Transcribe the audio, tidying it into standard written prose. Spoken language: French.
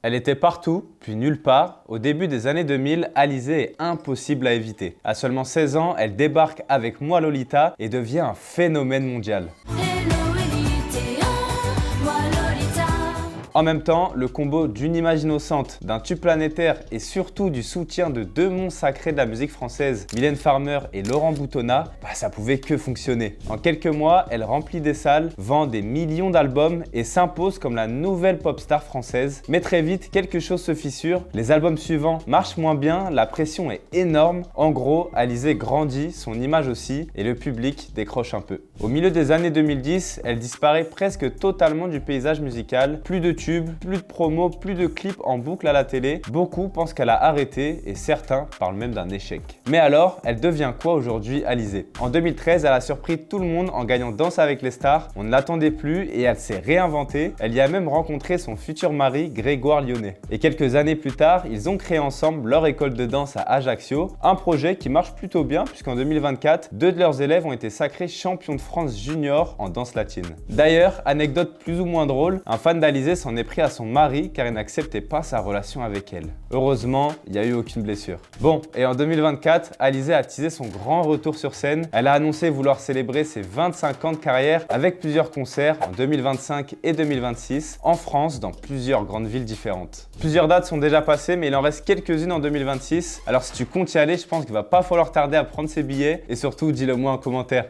Elle était partout, puis nulle part. Au début des années 2000, Alizée est impossible à éviter. À seulement 16 ans, elle débarque avec Moi Lolita et devient un phénomène mondial. En même temps, le combo d'une image innocente, d'un tube planétaire et surtout du soutien de deux monstres sacrés de la musique française, Mylène Farmer et Laurent Boutonnat, ça pouvait que fonctionner. En quelques mois, elle remplit des salles, vend des millions d'albums et s'impose comme la nouvelle pop star française. Mais très vite, quelque chose se fissure, les albums suivants marchent moins bien, la pression est énorme. En gros, Alizée grandit, son image aussi, et le public décroche un peu. Au milieu des années 2010, elle disparaît presque totalement du paysage musical, plus de tubes, plus de promos, plus de clips en boucle à la télé. Beaucoup pensent qu'elle a arrêté et certains parlent même d'un échec. Mais alors, elle devient quoi aujourd'hui, Alizée? En 2013, elle a surpris tout le monde en gagnant Danse avec les stars. On ne l'attendait plus et elle s'est réinventée. Elle y a même rencontré son futur mari, Grégoire Lyonnais. Et quelques années plus tard, ils ont créé ensemble leur école de danse à Ajaccio. Un projet qui marche plutôt bien puisqu'en 2024, deux de leurs élèves ont été sacrés champions de France junior en danse latine. D'ailleurs, anecdote plus ou moins drôle, un fan d'Alizée s'en est pris à son mari car il n'acceptait pas sa relation avec elle. Heureusement, il n'y a eu aucune blessure. Bon, et en 2024, Alizée a teasé son grand retour sur scène. Elle a annoncé vouloir célébrer ses 25 ans de carrière avec plusieurs concerts en 2025 et 2026 en France dans plusieurs grandes villes différentes. Plusieurs dates sont déjà passées mais il en reste quelques-unes en 2026. Alors si tu comptes y aller, je pense qu'il va pas falloir tarder à prendre ses billets et surtout dis-le moi en commentaire.